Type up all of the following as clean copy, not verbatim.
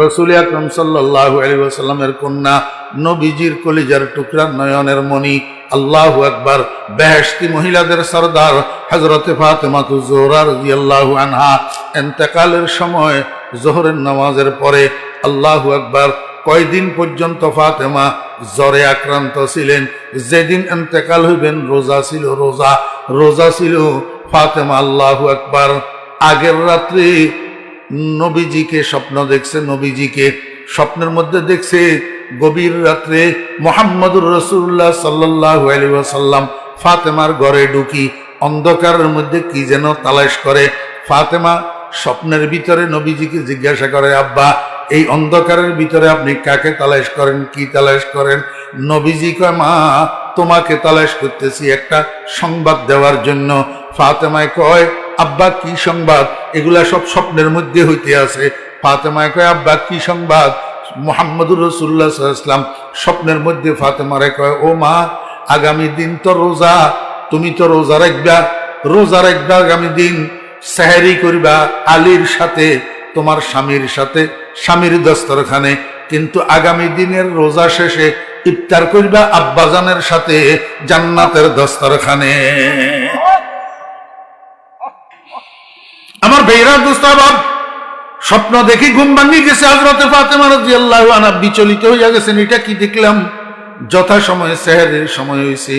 রাসূল আকরাম সাল্লাল্লাহু আলাইহি ওয়াসাল্লামের কন্যা, নবীজির কলিজার টুকরা, নয়নের মণি, আল্লাহু আকবার, বেহেশতি মহিলাদের সরদার হযরতে ফাতেমাতুজ জোহরা রাদিয়াল্লাহু আনহা ইন্তেকালের সময় যোহরের নামাজের পরে, আল্লাহু আকবার, কয়দিন পর্যন্ত ফাতেমা জ্বরে আক্রান্ত ছিলেন। যেদিন ইন্তেকাল হইবেন রোজা ছিল, রোজা ছিল ফাতেমা। আল্লাহু আকবার। আগের রাত্রে নবীজিকে স্বপ্ন দেখছে, নবীজিকে স্বপ্নের মধ্যে দেখছে গভীর রাত্রে মুহাম্মদুর রাসূলুল্লাহ সাল্লাল্লাহু আলাইহি ওয়াসাল্লাম ফাতেমার ঘরে ঢুকি অন্ধকারের মধ্যে কি যেন তালাশ করে। ফাতেমা স্বপ্নের ভিতরে নবীজিকে জিজ্ঞাসা করে, আব্বা, এই অন্ধকারের ভিতরে আপনি কাকে তালাশ করেন, কি তালাশ করেন? নবীজি কয়, মা, তোমাকে তালাশ করতেছি একটা সংবাদ দেওয়ার জন্য। ফাতেমায় কয়, আব্বা কি সংবাদ? এগুলা সব স্বপ্নের মধ্যে হইতে আছে। ফাতেমায় কয়, আব্বা কি সংবাদ? মুহাম্মদুর রাসূলুল্লাহ সাল্লাল্লাহু আলাইহি ওয়াসাল্লাম স্বপ্নের মধ্যে ফাতেমারে কয়, ও মা, আগামী দিন তো রোজা, তুমি তো রোজা রাখবা আগামী দিন, সেহরি করবা আলীর সাথে, তোমার স্বামীর সাথে, স্বামীর দস্তরখানে। কিন্তু আগামী দিনের রোজা শেষে ইফতার করবা আব্বাজানের সাথে জান্নাতের দস্তরখানে। আমার ভাইরা, দোস্তাবাব, স্বপ্ন দেখি ঘুম ভাঙি গেছে। হযরতে ফাতেমা রাদিয়াল্লাহু আনহা বিচলিত হইয়া গেছেন, এটা কি দেখলাম? যথা সময়ে সেহরের সময় হয়েছে।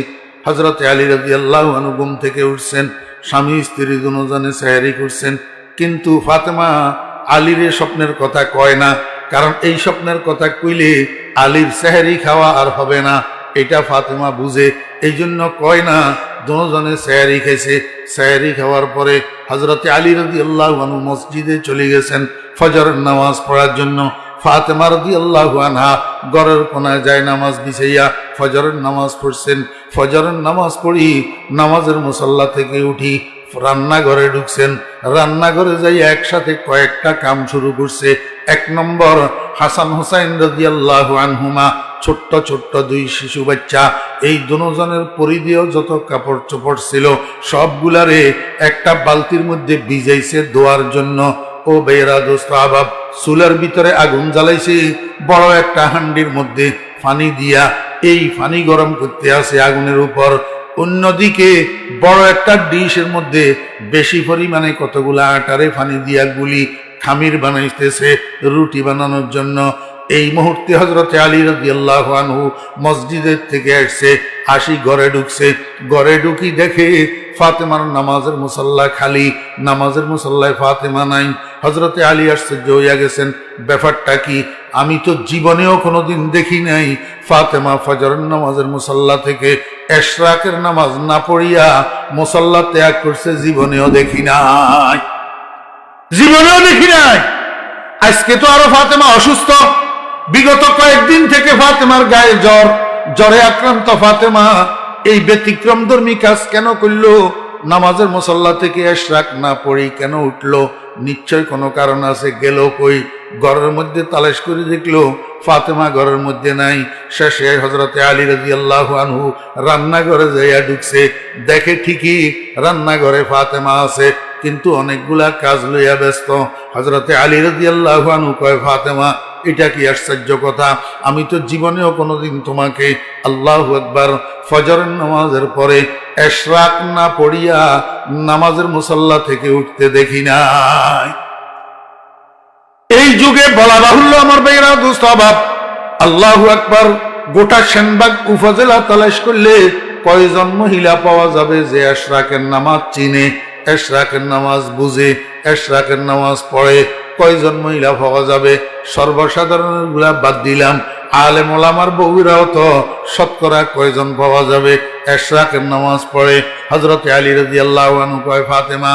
হযরতে আলী রাদিয়াল্লাহু আনহু ঘুম থেকে উঠছেন, স্বামী স্ত্রী দুজনে সেহরি করছেন। কিন্তু ফাতেমা আলীর স্বপ্নের কথা কয় না, কারণ এই স্বপ্নের কথা কইলে আলীর সেহরি খাওয়া আর হবে না, এটা ফাতেমা বুঝে, এই জন্য কয় না। দুজনে সেহরি খাইছে। সেহরি খাওয়ার পরে হযরতে আলী রাদিয়াল্লাহু আনহু মসজিদে চলে গেছেন ফজরের নামাজ পড়ার জন্য। ফাতেমা রাদিয়াল্লাহু আনহা ঘরের কোনায় যায় নামাজ বিছাইয়া ফজরের নামাজ পড়ছেন। ফজরের নামাজ পড়ি নামাজের মুসল্লা থেকে উঠি রান্নাঘরে ঢুকছেন। রান্নাঘরে যাই একসাথে কয়েকটা কাম শুরু করছে। এক নম্বর, হাসান হুসাইন রাদিয়াল্লাহু আনহুমা, ছোট্ট ছোট্ট দুই শিশু বাচ্চা, এই দুজনের পরিধেয় যত কাপড় চোপড় ছিল সবগুলারে একটা বালতির মধ্যে ভিজাইছে ধোয়ার জন্য। ও বেরা দোস্ত আবাব, চুলার ভিতরে আগুন জ্বালাইছে, বড় একটা হান্ডির মধ্যে পানি দিয়া এই পানি গরম করতে আছে আগুনের উপর। অন্যদিকে বড় একটা ডিশের মধ্যে বেশি পরিমাণে কতগুলা আটারে পানি দিয়া গুলি খামির বানাইতেছে রুটি বানানোর জন্য। এই মুহূর্তে হযরতে আলী রাদিয়াল্লাহু আনহু মসজিদের থেকে আসছে, আসি ঘরে ঢুকছে। ঘরে ঢুকি দেখে ফাতেমার নামাজের মুসল্লা খালি, নামাজের মুসল্লায় ফাতেমা নাই। হযরতে আলী আশ্চর্য হইয়া গেছেন, ব্যাপারটা কি? আমি তো জীবনেও কোনোদিন দেখি নাই ফাতেমা ফজরের নামাজের মুসল্লা থেকে ইশরাকের নামাজ না পড়িয়া মুসল্লা ত্যাগ করছে, জীবনেও দেখি নাই। আজকে তো আরো ফাতেমা অসুস্থ। বিগত কয়েকদিন থেকে ফাতেমার গায়ে জ্বর, জ্বরে আক্রান্ত ফাতেমা এই ব্যতিক্রমধর্মী কাজ কেন করলো? নামাজের মুসল্লা থেকে ইশরাক না পড়ি কেন উঠলো? নিশ্চয় কোনো কারণ আছে। গেল কই? ঘরের মধ্যে তালাশ করে দেখলো ফাতেমা ঘরের মধ্যে নাই। শেষে হযরতে আলী রাদিয়াল্লাহু আনহু রান্নাঘরে যাইয়া ঢুকছে, দেখে ঠিকই রান্নাঘরে ফাতেমা আছে, কিন্তু অনেকগুলা কাজ লইয়া ব্যস্ত। হযরতে আলী রাদিয়াল্লাহু আনহু কয়, ফাতেমা, এটা কি আশ্চর্য কথা! আমি তো জীবনেও কোনোদিন তোমাকে, আল্লাহু আকবার, ফজরের নামাজের পরে ইশরাক না পড়িয়া নামাজের মুসল্লা থেকে উঠতে দেখি নাই। এই যুগে বলা বাহুল্য আমার ভাইরা, দোস্ত আবাব, আল্লাহু আকবার, গোটা সেনবাগ উপজেলা তালাশ করলে কয়জন মহিলা পাওয়া যাবে যে ইশরাকের নামাজ চিনে, ইশরাকের নামাজ বুঝে, ইশরাকের নামাজ পড়ে? কয়জন মহিলা পাওয়া যাবে? সর্বসাধারণের গুলা বাদ দিলাম, আলেম ওলামার বউরাও তো শতকরা কয়জন পাওয়া যাবে ইশরাকের নামাজ পড়ে? হযরতে আলী রাদিয়াল্লাহু আনহু কয়, ফাতেমা,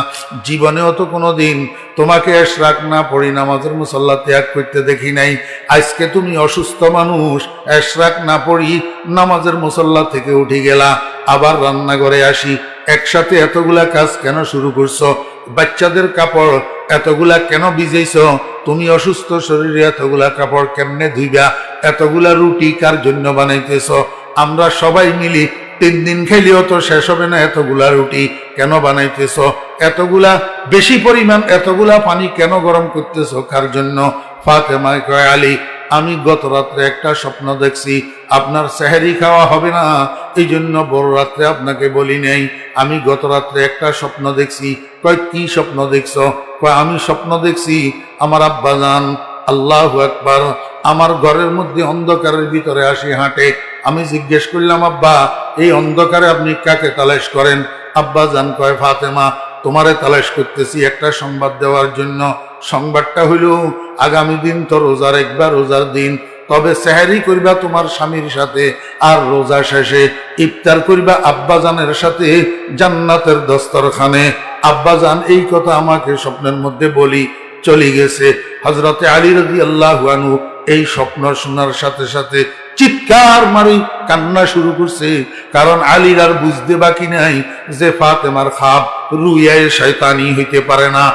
জীবনেও তো কোনোদিন তোমাকে ইশরাক না পড়ি নামাজের মুসল্লা ত্যাগ করতে দেখি নাই। আজকে তুমি অসুস্থ মানুষ, ইশরাক না পড়ি নামাজের মুসল্লা থেকে উঠে গেলা। আবার রান্নাঘরে আসি, একসাথে এতগুলা কাজ কেন শুরু করছো? বাচ্চাদের কাপড় এতগুলা কেন ভিজাইছ? তুমি অসুস্থ শরীরে এতগুলা কাপড় কেমনে ধুইবা? এতগুলা রুটি কার জন্য বানাইতেছ? আমরা সবাই মিলি 3 দিন খেলেও তো শেষ হবে না এতগুলা রুটি, কেন বানাইতেছ? এতগুলা বেশি পরিমাণ এতগুলা পানি কেন গরম করতেছ কার জন্য? ফাতেমা কয়, আলী আমি গত রাত্রে একটা স্বপ্ন দেখছি, আপনার সেহরি খাওয়া হবে না, এই জন্য বড় রাত্রে আপনাকে বলি নাই। আমি গত রাত্রে একটা স্বপ্ন দেখছি। কয় কি স্বপ্ন দেখছ? কয় আমি স্বপ্ন দেখছি আমার আব্বাজান আল্লাহু আকবার আমার ঘরের মধ্যে অন্ধকারের ভিতরে আসি হাঁটে। আমি জিজ্ঞেস করলাম, আব্বা এই অন্ধকারে আপনি কাকে তালাশ করেন? আব্বাজান কয়, ফাতেমা তোমারে তালাশ করতেছি একটা সংবাদ দেওয়ার জন্য। সংবাদটা হইল আগামী দিন তো রোজার একবার রোজার দিন, তবে সেহরি করবা তোমার স্বামীর সাথে, আর রোজা শেষে ইফতার করবা আব্বাজানের সাথে জান্নাতের দস্তরখানে। আব্বাজান এই কথা আমাকে স্বপ্নের মধ্যে বলি চলে গেছে। হযরতে আলী রাদিয়াল্লাহু আনহু এই স্বপ্ন শোনার সাথে সাথে চিৎকার মারি কান্না শুরু করছে, কারণ আলীর আর বুঝতে বাকি নাই যে ফাতেমার খাব রুয়ায়ে শয়তানি হইতে পারে না।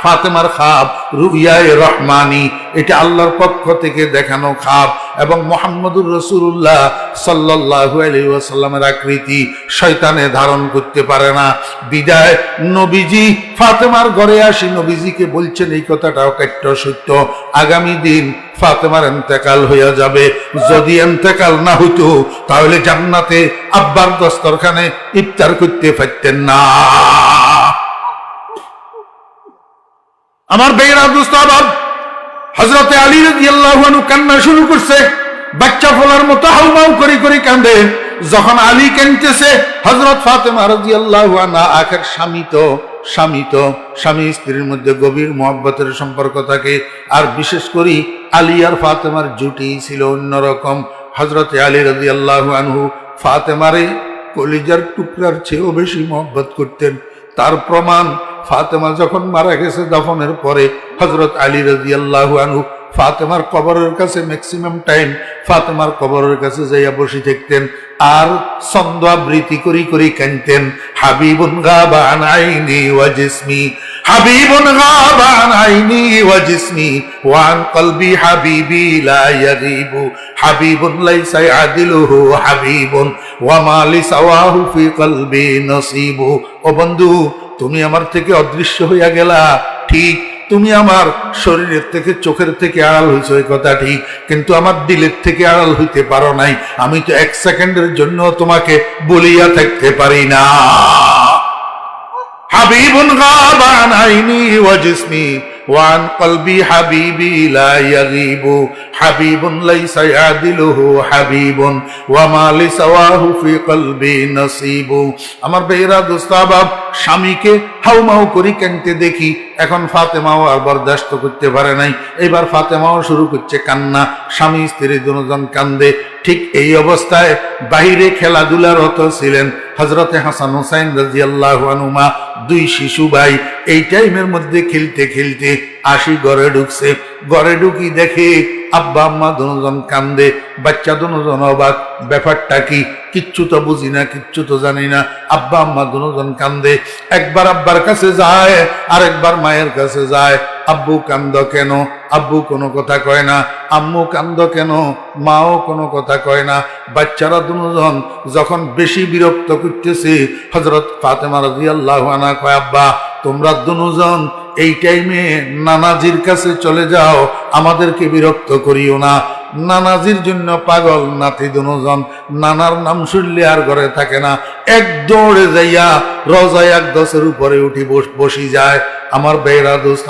ফাতেমার খাব রুয়ায়ে রহমানি, এটা আল্লাহর পক্ষ থেকে দেখানো খাব, এবং মুহাম্মদুর রাসূলুল্লাহ সাল্লাল্লাহু আলাইহি ওয়াসাল্লামের আকৃতি শয়তানে ধারণ করতে পারে না। বিদায় নবীজি ফাতেমার ঘরে আসি নবীজিকে বলছেন এই কথাটাও কাট্য সত্য, আগামী দিন ফাতেমার ইন্তেকাল হইয়া যাবে। যদি ইন্তেকাল না হইতো তাহলে জান্নাতে আব্বার দস্তরখানে ইফতার করতে পারতেন না। আমার বেয়েরা দোস্ত, হযরতে আলী রাদিয়াল্লাহু আনহু কান্না শুরু করছে, বাচ্চা ফলার মতো হাউমাউ করে করে কাঁদে। যখন আলী কাঁদতেছে, হযরত ফাতেমা রাদিয়াল্লাহু আনহা আখের স্বামী স্ত্রীর মধ্যে গভীর মহব্বতের সম্পর্ক থাকে, আর বিশেষ করে আলী আর ফাতেমার জুটি ছিল অন্যরকম। হযরতে আলী রাদিয়াল্লাহু আনহু ফাতেমারে কলিজার টুকরার চেয়েও বেশি মহব্বত করতেন। তার প্রমাণ, ফাতেমা যখন মারা গেছে দাফনের পরে হযরত আলী রাদিয়াল্লাহু আনহু ফাতেমার কবরের কাছে ম্যাক্সিমাম টাইম ফাতেমার কবরের কাছে যাইয়া বসে থাকতেন, আর ছন্দ আবৃত্তি করি করি কাঁদতেন, হাবিবুন গাবা আন আইনি ওয়া জিসমি, হাবিবুন গাবা আন আইনি ওয়া জিসমি ওয়া আন কলবি হাবিবি লা ইয়াগিবু, হাবিবুন লাইসা ইয়াদিলুহু হাবিবুন ওয়া মা লিসাওয়াহু ফি কলবি নসিবু। ও বন্ধু, তুমি আমার থেকে অদৃশ্য হইয়া গেলা, ঠিক তুমি আমার শরীরের থেকে চোখের থেকে আড়াল হইছো এই কথা ঠিক, কিন্তু আমার দিলের থেকে আড়াল হইতে পারো নাই। আমি তো 1 সেকেন্ডের জন্য তোমাকে বলিয়া থাকতে পারি না। হাবিবুন গাবা আন আইনি ওয়া জিসমি ওয়া আন কলবি হাবিবি লা ইয়াগিবু, হাবিবুন লাইসা ইয়াদিলুহু হাবিবুন ওয়া মা লিসাওয়াহু ফি কলবি নসিবু। আমার বেয়েরা দোস্ত, স্বামীকে হাউমাউ করি কাঁদতে দেখি, এখন ফাতেমাও আর বরদাস্ত করতে পারে নাই, এবার ফাতেমাও শুরু করছে কান্না। স্বামী স্ত্রী দুজন কান্দে। ঠিক এই অবস্থায় বাহিরে খেলাধুলারত ছিলেন হযরতে হাসান হুসাইন রাদিয়াল্লাহু আনহুমা, 2 শিশু ভাই। এই টাইমের মধ্যে খেলতে খেলতে আসি ঘরে ঢুকছে। ঘরে ঢুকি দেখে আব্বা আম্মা দুজন কান্দে, বাচ্চা দুজন অবাক, ব্যাপারটা কি? কিচ্ছু তো বুঝি না, কিচ্ছু তো জানি না। আব্বা আম্মা দুজন কান্দে, একবার আব্বার কাছে যায়, আরেকবার মায়ের কাছে যায়। আব্বু কান্দ কেন? আব্বু কোনো কথা কয় না। আম্মু কান্দ কেন? মাও কোনো কথা কয় না। বাচ্চারা দুজন যখন বেশি বিরক্ত করতেছে, হযরত ফাতেমা রাদিয়াল্লাহু আনহা কয়, আব্বা তোমরা দুজন এই টাইমে নানাজির কাছে চলে যাও, আমাদেরকে বিরক্ত করিও না। নানাজির জন্য পাগল নাতি দুজন, নানার নাম শুনলে আর ঘরে থাকে না, এক দৌড়ে যাইয়া রওজায়ে আকদাসের উপরে উঠি বসি যায়। আমার বেয়েরা দোস্ত,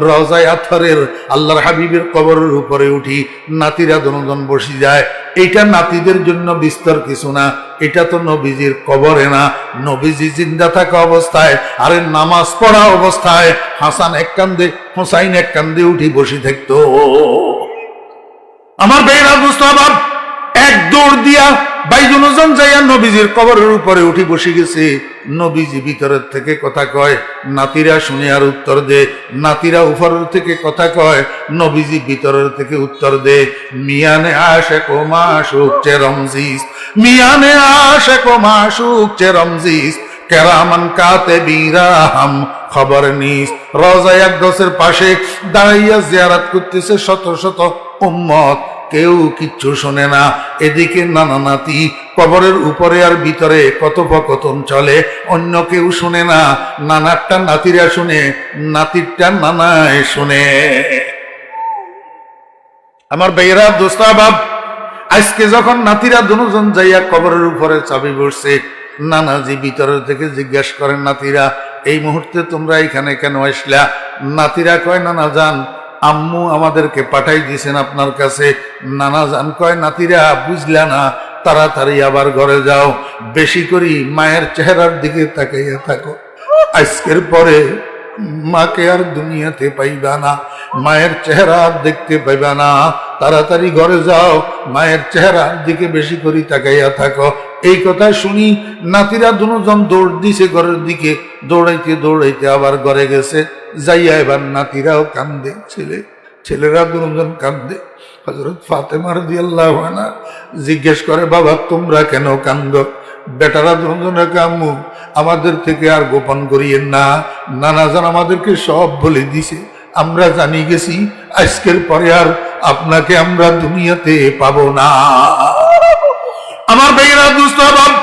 রওজায়ে আতহারের আল্লাহর হাবিবের কবরের উপরে উঠি, নাতিরা দুজন বসি যায়। এটা নাতিদের জন্য বিস্তর কিছু না, এটা তো নবীজির কবরে না। নবীজি জিন্দা থাকা অবস্থায়, আরে নামাজ পড়া অবস্থায় হাসান এক কান্দে হুসাইন এক কান্দে উঠি বসে থাকতো। আমার বেয়েরা দোস্ত, এক দৌড় দিয়া বাইজনজন যাইয়া নবীজির কবরের উপরে উঠি বসে গেছে। নবীজি ভিতরের থেকে কথা কয়, নাতিরা শুনে আর উত্তর দে। নাতিরা উপরের থেকে কথা কয়, নবীজি ভিতরের থেকে উত্তর দে। মিয়ানে আশেক ও মাশুক চে রমজিস, মিয়ানে আশেক ও মাশুক চে রমজিস, কেরামান কাতিবিরা হাম খবর নিস। রওজায়ে আকদাসের পাশে দাঁড়াইয়া জিয়ারত করতেছে শত শত উম্মত। কেউ কিচ্ছু শোনে না। এদিকে নানা নাতি কবরের উপরে আর ভিতরে কথোপকথন চলে, অন্য কেউ শুনে না। নানারটা নাতিরা শুনে, নাতিরটা নানায় শুনে। আমার ভাইয়েরা, দোস্তা বাপ, আজকে যখন নাতিরা দুজন যাইয়া কবরের উপরে চাবি বসছে, নানাজি ভিতরের থেকে জিজ্ঞাসা করেন, নাতিরা এই মুহূর্তে তোমরা এখানে কেন আসলা? নাতিরা কয়, নানা যান, আম্মু আমাদেরকে পাঠাই দিয়েছেন আপনার কাছে। নানা যান কয়, নাতিরা বুঝলা না, তাড়াতাড়ি আবার ঘরে যাও, বেশি করে মায়ের চেহারার দিকে তাকাইয়া থাকো। আজকের পরে মাকে আর দুনিয়াতে পাইবা না, মায়ের চেহারা আর দেখতে পাইবা না। তাড়াতাড়ি ঘরে যাও, মায়ের চেহারার দিকে বেশি করে তাকাইয়া থাকো। এই কথা শুনি নাতিরা দুজন দৌড় দিছে ঘরের দিকে। দৌড়াইতে দৌড়াইতে আবার ঘরে গেছে। যাইয়া এবার নাতিরাও কান্দে, ছেলেরা দুজন কান্দে। হযরত ফাতেমা রাদিয়াল্লাহু আনহা জিজ্ঞেস করে, বাবা তোমরা কেন কান্দ? বেটারা দুজনে, আম্মু আমাদের থেকে আর গোপন করিয়েন না, নানাজান আমাদেরকে সব বলে দিছে, আমরা জানি গেছি আজকের পরে আর আপনাকে আমরা দুনিয়াতে পাবো না। আমার ভাইয়েরা, দুস্থ বাপ,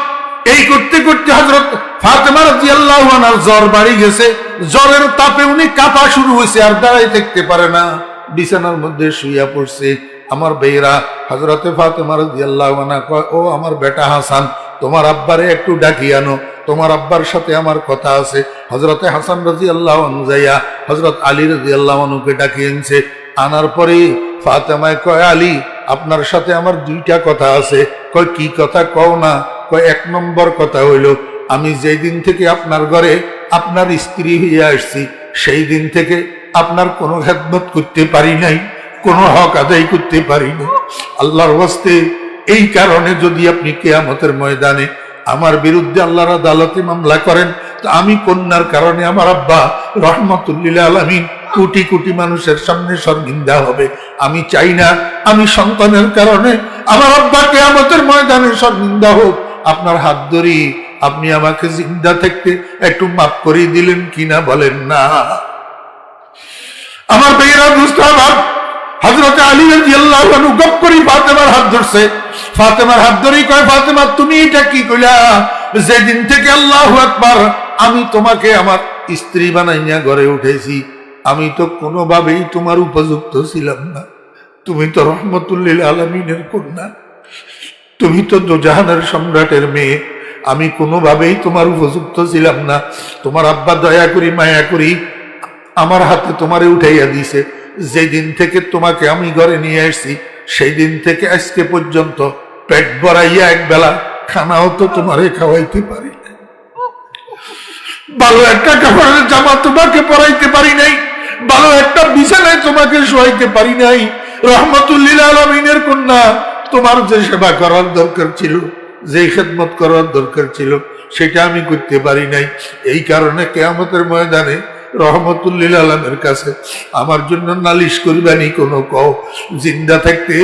এই করতে করতে হযরত ফাতেমা রাদিয়াল্লাহু আনহার জ্বর বাড়ি গেছে। জ্বরের তাপে উনি কাঁপা শুরু হয়েছে, আর দাঁড়াই থাকতে পারে না, বিছানার মধ্যে শুইয়া পড়ছে। আমার ভাইয়েরা, হযরতে ফাতেমা রাদিয়াল্লাহু আনহা কয়, ও আমার বেটা হাসান, তোমার আব্বারে একটু ডাকি আনো, তোমার আব্বার সাথে আমার কথা আছে। হযরতে হাসান রাদিয়াল্লাহু আনহু যাইয়া হযরত আলী রাদিয়াল্লাহু আনহুকে ডাকি আনছে। আনার পরে ফাতেমায় কয়, আলী আপনার সাথে আমার দুইটা কথা আছে। কয় কি কথা কও না? কয় এক নম্বর কথা হইল, আমি যেই দিন থেকে আপনার ঘরে আপনার স্ত্রী হইয়া আসছি, সেই দিন থেকে আপনার কোনো খেদমত করতে পারি নাই, কোনো হক আদায় করতে পারি নাই। আল্লাহর ওয়াস্তে এই কারণে যদি আপনি কিয়ামতের ময়দানে আমার বিরুদ্ধে আল্লাহর আদালতে মামলা করেন, তো আমি কন্যার কারণে আমার আব্বা রহমাতুল লিল আলামিন কোটি কোটি মানুষের সামনে শর্মিন্দা হবে। আমি চাই না আমি সন্তানের কারণে আমার আব্বা কিয়ামতের ময়দানে শর্মিন্দা হোক। আপনার হাত ধরি আপনি আমাকে জিন্দা থাকতে একটু মাফ করে দিলেন কিনা বলেন না? আমার ভাইয়েরা, দুস্তাবাব, হযরত আলী রাদিয়াল্লাহু আনহু গপ করে ফাতেমার হাত ধরছে। ফাতেমার হাত ধরেই কয়, ফাতেমা তুমি এটা কি কইলা? যেদিন থেকে আল্লাহু আকবার আমি তোমাকে আমার স্ত্রী বানাইয়া ঘরে উঠেছি, আমি তো কোনোভাবেই তোমার উপযুক্ত ছিলাম না। তুমি তো রহমতুল লিল আলামিনের কন্যা, তুমি তো দোজাহানের সম্রাটের মেয়ে, আমি কোনোভাবেই তোমার উপযুক্ত ছিলাম না। তোমার আব্বা দয়া করি মায়া করি আমার হাতে তোমারে উঠাইয়া দিছে। যেদিন থেকে তোমাকে আমি ঘরে নিয়ে আসছি, সেই দিন থেকে আজকে পর্যন্ত পেট ভরাইয়া এক বেলা খানাও তো তোমারে খাওয়াইতে পারি না, ভালো একটা কাপড়ের জামা তোমাকে পরাইতে পারি নাই, ভালো একটা বিছানায় তোমাকে শোয়াইতে পারি নাই। রহমতুল লিল আলামিনের কন্যা, তোমার যে সেবা করার দরকার ছিল, যে খেদমত করার দরকার ছিল, সেটা আমি করতে পারি নাই। এই কারণে কিয়ামতের ময়দানে রহমতুল লিল আলামিনের কাছে আমার জন্য নালিশ করিবানি কোনো কও, জিন্দা থাকতে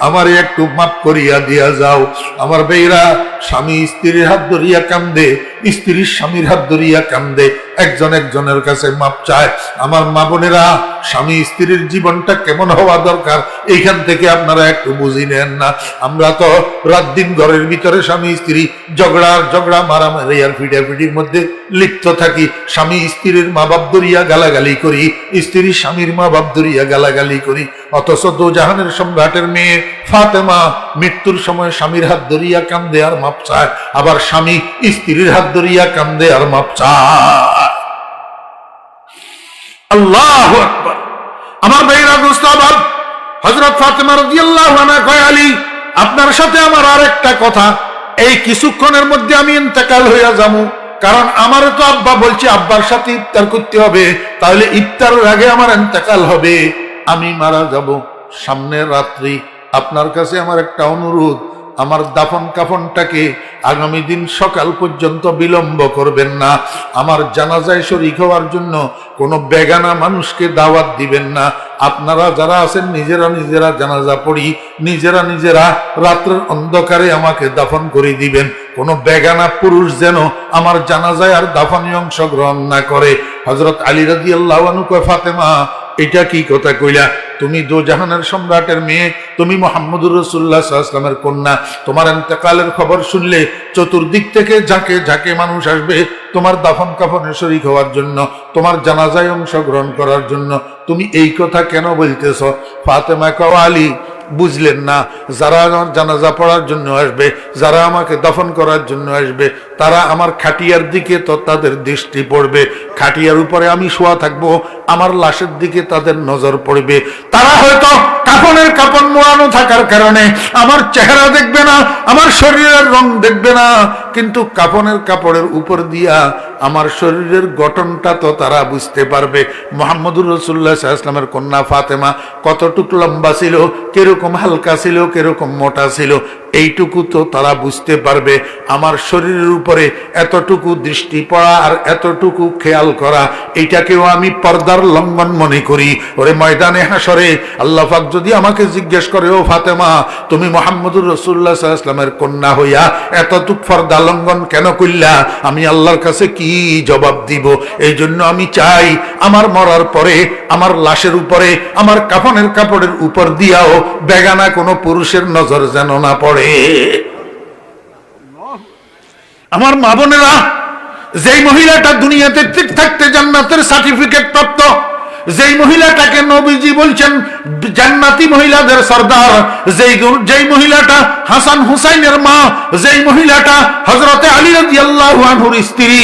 আমার একটু মাফ করিয়া দিয়া যাও। আমার ভাইরা, স্বামী স্ত্রীর হাত ধরিয়া কান্দে, স্ত্রীর স্বামীর হাত ধরিয়া কান্দে, একজন একজনের কাছে মাপ চায়। আমার মা বোনেরা, স্বামী স্ত্রীর জীবনটা কেমন হওয়া দরকার এইখান থেকে আপনারা একটু বুঝি নেন না। আমরা তো রাত দিন ঘরের ভিতরে স্বামী স্ত্রী ঝগড়া মারামারি আর ফিটাফিটির মধ্যে লিপ্ত থাকি। স্বামী স্ত্রীর মা বাপ ধরিয়া গালাগালি করি, স্ত্রীর স্বামীর মা বাপ ধরিয়া গালাগালি করি। অথচ দোজাহানের সম্রাটের মেয়ে ফাতেমা মৃত্যুর সময় স্বামীর হাত ধরিয়া কান্দে আর মাপ চায়, আবার স্বামী স্ত্রীর হাত ধরিয়া কান্দে আর মাপ চায়। আল্লাহু আকবার। আমার ভাইরা, দোস্তাবাব, হযরত ফাতেমা রাদিয়াল্লাহু আনহা কয়, আলী আপনার সাথে আমার আরেকটা কথা, এই কিছুক্ষণের মধ্যে আমি ইন্তেকাল হইয়া যাবো, কারণ আমার তো আব্বা বলছে আব্বার সাথে ইফতার করতে হবে, তাহলে ইফতারের আগে আমার ইন্তেকাল হবে, আমি মারা যাব। সামনের রাত্রি আপনার কাছে আমার একটা অনুরোধ, আমার দাফন কাফনটাকে আগামী দিন সকাল পর্যন্ত বিলম্ব করবেন না। আমার জানাজায় শরীক হওয়ার জন্য কোনো বেগানা মানুষকে দাওয়াত দিবেন না। আপনারা যারা আছেন নিজেরা জানাজা পড়ি, নিজেরা রাত্রের অন্ধকারে আমাকে দাফন করে দিবেন। কোনো বেগানা পুরুষ যেন আমার জানাজায় আর দাফনে অংশগ্রহণ না করে। হযরত আলী রাদিয়াল্লাহু আনহু কয়, ফাতেমা এটা কি কথা কইলা? তুমি দো জাহানের সম্রাটের মেয়ে, তুমি মুহাম্মদুর রাসূলুল্লাহ সাল্লাল্লাহু আলাইহি ওয়াসাল্লামের কন্যা। তোমার ইন্তেকালের খবর শুনলে চতুর্দিক থেকে ঝাঁকে ঝাঁকে মানুষ আসবে তোমার দাফন কাফনে শরীক হওয়ার জন্য, তোমার জানাজায় অংশগ্রহণ করার জন্য। তুমি এই কথা কেন বলতেছ? ফাতেমা কও, আলী বুঝলেন না? যারা আমার জানাজা পড়ার জন্য আসবে, যারা আমাকে দফন করার জন্য আসবে, তারা আমার খাটিয়ার দিকে তো তাদের দৃষ্টি পড়বে। খাটিয়ার উপরে আমি শোয়া থাকবো, আমার লাশের দিকে তাদের নজর পড়বে। তারা হয়তো কাফনের কাপড় মোড়ানো থাকার কারণে আমার চেহারা দেখবে না, আমার শরীরের রং দেখবে না, কিন্তু কাফনের কাপড়ের উপর দিয়া আমার শরীরের গঠনটা তো তারা বুঝতে পারবে। মুহাম্মদুর রাসূলুল্লাহ সাল্লাল্লাহু আলাইহি ওয়াসাল্লামের কন্যা ফাতেমা কতটুকু লম্বা ছিল, কিরকম হালকা ছিল, কিরকম মোটা ছিল, এইটুকু তো তারা বুঝতে পারবে। আমার শরীরের উপরে এতটুকু দৃষ্টি পড়া আর এতটুকু খেয়াল করা, এইটাকেও আমি পর্দার লঙ্ঘন মনে করি। ওরে ময়দানে হাসরে আল্লাহ পাক যদি আমাকে জিজ্ঞেস করে, ও ফাতেমা, তুমি মুহাম্মদুর রাসূলুল্লাহ সাল্লাল্লাহু আলাইহি ওয়াসাল্লামের কন্যা হইয়া এতটুকু পর্দা লঙ্ঘন কেন কইলা? আমি আল্লাহর কাছে কি জবাব দিব? এই জন্য আমি চাই আমার মরার পরে আমার লাশের উপরে, আমার কাফনের কাপড়ের উপর দিয়াও বেগানা কোনো পুরুষের নজর যেন না পড়ে। আমার মা বোনেরা, যেই মহিলাটা দুনিয়াতে ঠিক থাকতে জান্নাতের সার্টিফিকেট প্রাপ্ত, যেই মহিলাটাকে নবীজি বলছেন জান্নাতি মহিলাদের সর্দার, যেই মহিলাটা হাসান হুসাইনের মা, যেই মহিলাটা হযরতে আলী রাদিয়াল্লাহু আনহুর স্ত্রী,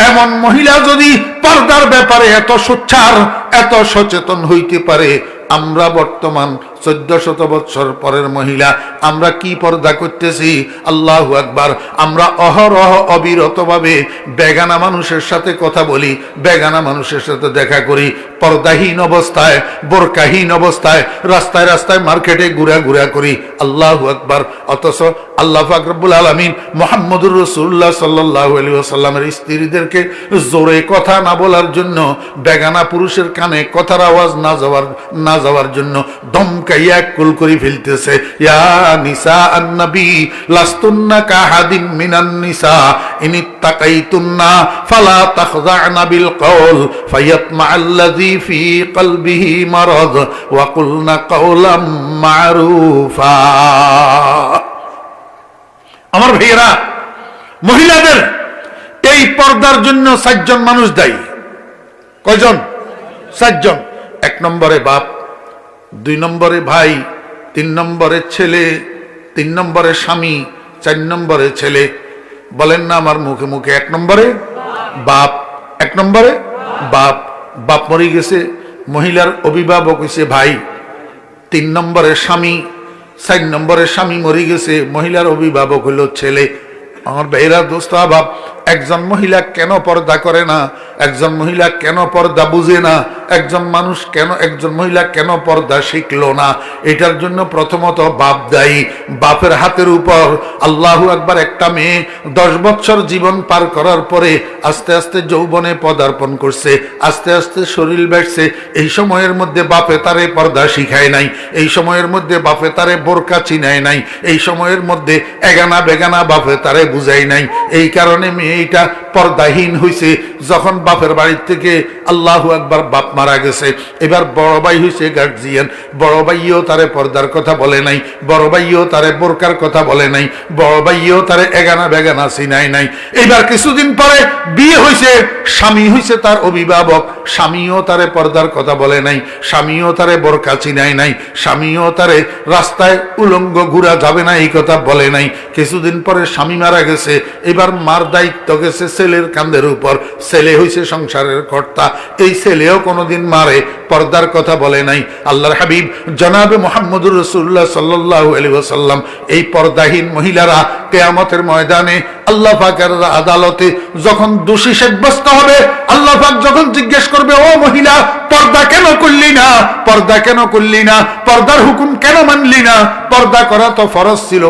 এমন মহিলা যদি পর্দার ব্যাপারে এত সোচ্চার, এত সচেতন হইতে পারে, আমরা বর্তমান 1400 বছর পরের মহিলা আমরা কি পর্দা করতেছি? আল্লাহু আকবার। আমরা অহরহ অবিরতভাবে বেগানা মানুষের সাথে কথা বলি, বেগানা মানুষের সাথে দেখা করি, পর্দাহীন অবস্থায়, বোরকাহীন অবস্থায় রাস্তায় রাস্তায় মার্কেটে ঘুরা করি। আল্লাহু আকবার। অথচ আল্লাহ পাক রব্বুল আলামিন মুহাম্মদুর রাসূলুল্লাহ সাল্লাল্লাহু আলাইহি ওয়াসাল্লামের স্ত্রীদেরকে জোরে কথা না বলার জন্য, বেগানা পুরুষের কানে কথার আওয়াজ না যাওয়ার জন্য দমকাইয়া কুল করে ফেলতেছে। ইয়া নিসা আন-নবী লাস্তুন্না কাহাদিন মিনান নিসা ইনিত্তাকাইতুন্না ফালা তাখযা'না বিল কওল ফায়াতমা'আল্লাযী ফী কলবিহি মারাদ ওয়া কুলনা কাওলাম মা'রুফা। আমার ভাইয়েরা, মহিলাদের এই পর্দার জন্য 4 জন মানুষ দায়ী। কয়জন? 4 জন। 1 নম্বরে বাপ, 2 নম্বরে ভাই, 3 নম্বরে ছেলে, 3 নম্বরে স্বামী, 4 নম্বরে ছেলে। বলেন না আমার মুখে মুখে? 1 নম্বরে বাপ, 1 নম্বরে বাপ। বাপ মরে গেছে, মহিলার অভিভাবক হইছে ভাই। 3 নম্বরে স্বামী, 4 নম্বরে স্বামী মরে গেছে, মহিলার অভিভাবক হইল ছেলে। আমার ভাইরা, দোস্ত আবাব, একজন মহিলা কেন পর্দা করে না? একজন মহিলা কেন পর্দা বুঝে না? একজন মহিলা কেন পর্দা শিখলো না? এটার জন্য প্রথমত বাপ দায়ী। বাপের হাতের উপর আল্লাহু আকবার। একটা মেয়ে 10 বছর জীবন পার করার পরে আস্তে আস্তে যৌবনে পদার্পণ করছে, আস্তে আস্তে শরীর বেড়ছে। এই সময়ের মধ্যে বাপে তারে পর্দা শিখায় নাই, এই সময়ের মধ্যে বাপে তারে বোরকা চিনায় নাই, এই সময়ের মধ্যে এগানা বেগানা বাপে তারে বুঝাই নাই। এই কারণে মেয়েটা পর্দাহীন হইছে। যখন বাপের বাড়ির থেকে আল্লাহু আকবার বাপ মারা গেছে, এবার বড় ভাই হইছে গার্জিয়ান। বড় ভাইও তারে পর্দার কথা বলে নাই, বড় ভাইও তারে বোরকার কথা বলে নাই, বড় ভাইও তারে এগানা বেগানা চিনাই নাই। এবার কিছুদিন পরে বিয়ে হইছে, স্বামী হইছে তার অভিভাবক, স্বামীও তারে পর্দার কথা বলে নাই, স্বামীও তারে বোরকা চিনাই নাই, স্বামীও তারে রাস্তায় উলঙ্গ ঘুরা যাবে না এই কথা বলে নাই। কিছুদিন পরে স্বামী মারা গেছে, এবার মার দায়িত্ব গেছে ছেলের কাঁধের উপর। ছেলে হইছে সংসারের কর্তা, এই ছেলেও কোনোদিন মারে পর্দার কথা বলে নাই। আল্লাহর হাবিব জনাবে মুহাম্মদুর রাসূলুল্লাহ সাল্লাল্লাহু আলাইহি ওয়াসাল্লাম এই পর্দাহীন মহিলারা কিয়ামতের ময়দানে আল্লাহ পাকের আদালতে যখন দোষী সাব্যস্ত হবে, আল্লাহ পাক যখন জিজ্ঞেস করবে, ও মহিলা, পর্দা কেন করলি না? পর্দা কেন করলি না? পর্দার হুকুম কেন মানলি না? পর্দা করা তো ফরজ ছিল,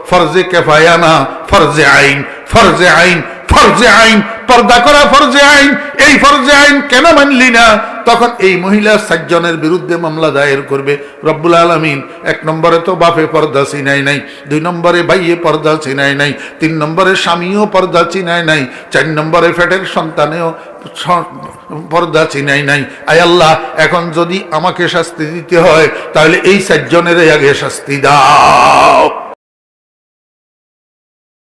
ফরজে কিফায়া না, ফরজে আইন, ফরজে আইন, ফরজে আইন। পর্দা করা ফরজে আইন, এই ফরজে আইন কেন মানলি না? তখন এই মহিলা 7 জনের বিরুদ্ধে মামলা দায়ের করবে। রব্বুল আলামিন 1 নম্বরে তো বাপে পর্দা চিনাই নাই, 2 নম্বরে ভাইয়ে পর্দা চিনাই নাই, 3 নম্বরে স্বামীও পর্দা চিনাই নাই, 4 নম্বরে পেটের সন্তানেও পর্দা চিনাই নাই। আয় আল্লাহ, এখন যদি আমাকে শাস্তি দিতে হয় তাহলে এই 7 জনের আগে শাস্তি দাও।